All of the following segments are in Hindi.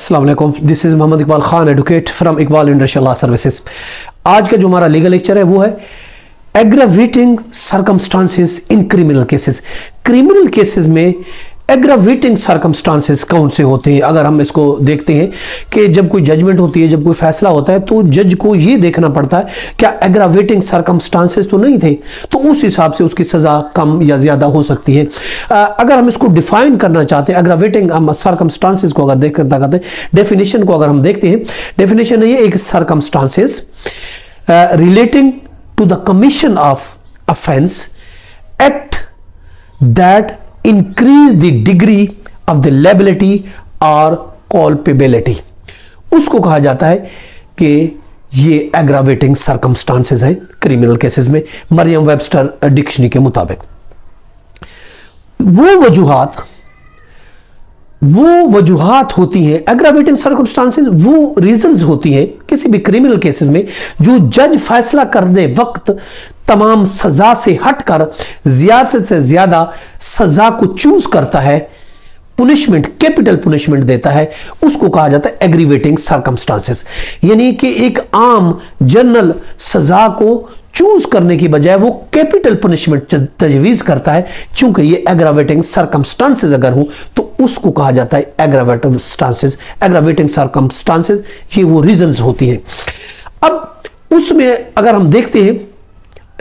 अस्सलाम वालेकुम, this is Mohammad Iqbal Khan, advocate from Iqbal industrial law services. आज का जो हमारा लीगल लेक्चर है वो है aggravating circumstances in criminal cases. Criminal cases में एग्रावेटिंग सर्कमस्टांसेस कौन से होते हैं? अगर हम इसको देखते हैं कि जब कोई जजमेंट होती है, जब कोई फैसला होता है, तो जज को ये देखना पड़ता है क्या एग्रावेटिंग सर्कमस्टांसेस तो नहीं थे, तो उस हिसाब से उसकी सजा कम या ज्यादा हो सकती है। अगर हम इसको डिफाइन करना चाहते हैं, एग्रावेटिंग सर्कमस्टांसेस को अगर देखते हैं, डेफिनेशन को अगर हम देखते हैं, डेफिनेशन है ये एक circumstances relating to the commission of offence act that increase the degree of the liability or culpability, उसको कहा जाता है कि ये एग्रावेटिंग सर्कमस्टांसेस हैं क्रिमिनल केसेस में, मरियम वेबस्टर डिक्शनरी के मुताबिक। वो वजूहात होती हैं एग्रावेटिंग सर्कमस्टांसेस, वो रीजंस होती हैं किसी भी क्रिमिनल केसेस में जो जज फैसला करने वक्त तमाम सजा से हटकर ज्यादा से ज्यादा सजा को चूज करता है, पुनिशमेंट, कैपिटल पुनिशमेंट देता है, उसको कहा जाता है एग्रीवेटिंग सर्कमस्टांसेस। यानी कि एक आम जनरल सजा को चूज करने की बजाय वो कैपिटल पुनिशमेंट तजवीज करता है, क्योंकि ये एग्रावेटिंग सर्कमस्टांसेस अगर हो तो उसको कहा जाता है एग्रावेटिव स्टांसेस, एग्रावेटिंग सर्कमस्टांसेस। ये वो रीजंस होती हैं। अब उसमें अगर हम देखते हैं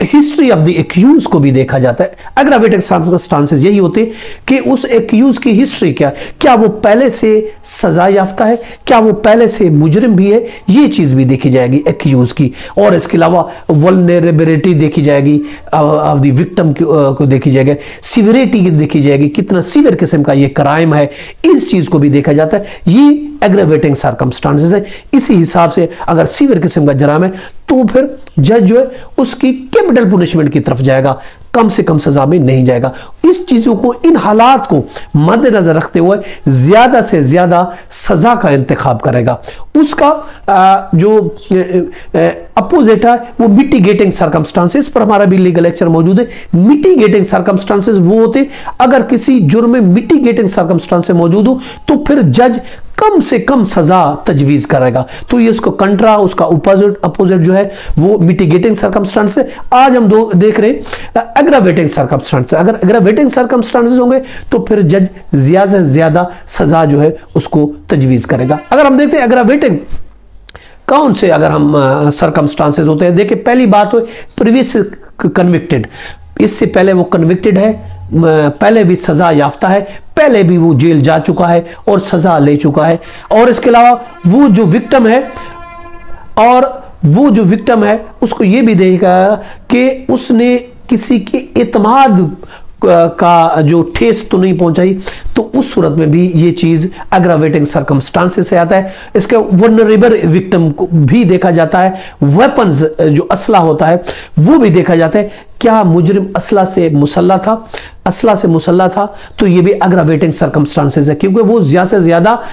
हिस्ट्री ऑफ द एक्यूज को भी देखा जाता है। एग्रावेटिंग सर्कमस्टांसेस यही होते हैं कि उस एक्यूज की हिस्ट्री क्या वो पहले से सजा याफ्ता है, क्या वो पहले से मुजरिम भी है, ये चीज भी देखी जाएगी एक्यूज की। और इसके अलावा वल्नरेबिलिटी देखी जाएगी ऑफ द विक्टिम को देखी जाएगी, सिवियरिटी की देखी जाएगी, कितना सीवियर किस्म का ये क्राइम है, इस चीज को भी देखा जाता है। ये एग्रावेटिंग सर्कमस्टांसेस है। इसी हिसाब से अगर सीवियर किस्म का जराम है तो फिर जज जो है उसकी कैपिटल पुनिशमेंट की तरफ जाएगा, कम से कम सजा में नहीं जाएगा। इस चीजों को, इन हालात को मद्देनजर रखते हुए ज्यादा से ज्यादा सजा का इंतखाब करेगा। उसका जो अपोजिट है वो मिटिगेटिंग सर्कमस्टांसेस पर हमारा भी लीगल लेक्चर मौजूद है। मिटिगेटिंग सर्कमस्टांसेस वो होते अगर किसी जुर्म में मिटिगेटिंग सर्कमस्टांसेस मौजूद हो तो फिर जज कम से कम सजा तजवीज करेगा। तो ये उसको कंट्रा, उसका अपोजिट जो है वो मिटिगेटिंग सर्कमस्टांस है। आज हम देख रहे हैं एग्रावेटिंग सर्कमस्टांस। अगर एग्रावेटिंग सर्कमस्टांसेस होंगे तो फिर जज ज्यादा से ज्यादा सजा जो है उसको तजवीज करेगा। अगर हम देखते हैं एग्रावेटिंग कौन से अगर हम सर्कमस्टांसेस होते हैं, देखिए पहली बात हो प्रीवियस कन्विक्टेड, इससे पहले वो कन्विक्टेड है, पहले भी सजा याफ्ता है, पहले भी वो जेल जा चुका है और सजा ले चुका है। और इसके अलावा वो जो विक्टिम है उसको ये भी देखेगा कि उसने किसी के एतमाद का जो ठेस तो नहीं पहुंचाई, तो उस सूरत में भी ये चीज एग्रावेटिंग सर्कमस्टांसेस से आता है। इसके वल्नरेबल विक्टिम को भी देखा जाता है। वेपन्स जो असला होता है वो भी देखा जाता है, क्या मुजरिम असला से मुसल्ला था, तो ये भी एग्रावेटिंग सर्कमस्टांसेस है, क्योंकि वो ज्यादा से ज्यादा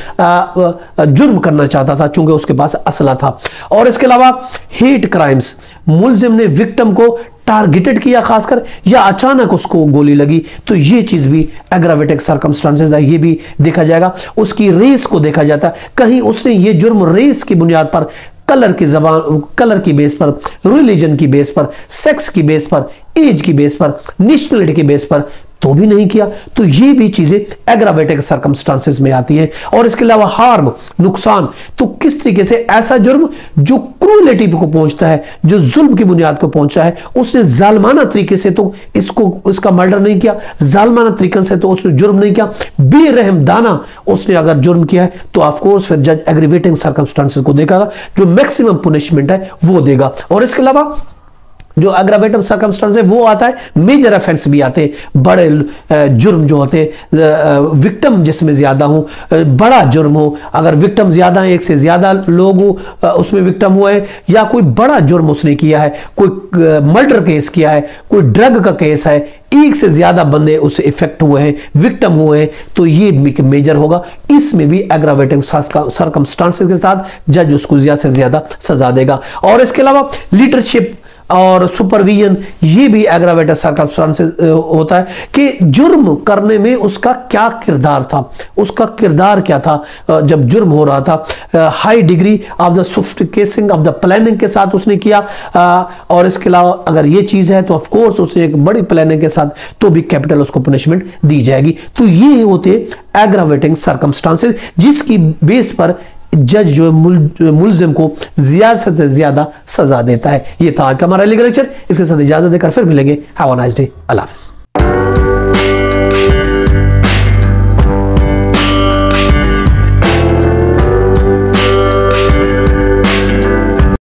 जुर्म करना चाहता था चूंकि उसके पास असला था। और इसके अलावा हेट क्राइम्स, मुलजिम ने विक्टिम को टारगेटेड किया खासकर, या अचानक उसको गोली लगी, तो ये चीज भी एग्रावेटिंग सर्कमस्टांसेस है, ये भी देखा जाएगा। उसकी रेस को देखा जाता है, कहीं उसने ये जुर्म रेस की बुनियाद पर, कलर की बेस पर, रिलीजन की बेस पर, सेक्स की बेस पर, एज की बेस पर, नेशनलिटी की बेस पर तो भी नहीं किया, तो ये भी चीजें एग्रावेटिंग सर्कमस्टांसेस में आती हैं। और इसके अलावा हार्म, नुकसान, तो किस तरीके से ऐसा जुर्म जो क्रूएलिटी को पहुंचता है, जो जुल्म की बुनियाद को पहुंचा है, उसने जालमाना तरीके से तो इसका मर्डर नहीं किया, जालमाना तरीके से तो उसने जुर्म नहीं किया, बेरहमदाना उसने अगर जुर्म किया है तो ऑफकोर्स फिर जज एग्रावेटिंग सर्कमस्टांसेस को देखेगा, जो मैक्सिमम पुनिशमेंट है वो देगा। और इसके अलावा जो एग्रावेटिव सर्कमस्टांस है वो आता है, मेजर ऑफेंस भी आते हैं, बड़े जुर्म जो होते हैं, विक्टिम जिसमें ज्यादा हो, बड़ा जुर्म हो, अगर विक्टिम ज्यादा है, एक से ज्यादा लोग हो उसमें विक्टिम हुए हैं, या कोई बड़ा जुर्म उसने किया है, कोई मर्डर केस किया है, कोई ड्रग का केस है, एक से ज्यादा बंदे उससे इफेक्ट हुए हैं, विक्टिम हुए हैं, तो ये मेजर होगा। इसमें भी एग्रावेटिव सर्कमस्टांसेस के साथ जज उसको ज्यादा से ज्यादा सजा देगा। और इसके अलावा लीडरशिप और सुपरविजन, ये भी एग्रावेटेड सर्कमस्टांसेस होता है कि जुर्म करने में उसका क्या किरदार था, उसका किरदार क्या था जब जुर्म हो रहा था, high degree of the sophistication of the planning के साथ उसने किया, और इसके अलावा अगर ये चीज है तो ऑफ कोर्स उसने एक बड़ी प्लानिंग के साथ तो भी कैपिटल उसको पनिशमेंट दी जाएगी। तो ये होते एग्रावेटिंग सर्कमस्टांसेस जिसकी बेस पर जज जो है मुलजिम को ज्यादा से ज्यादा सजा देता है। ये था आज का हमारा लीगल लेक्चर, इसके साथ इजाजत देकर फिर मिलेंगे। हैव अ नाइस डे, अल्लाह हाफिज़।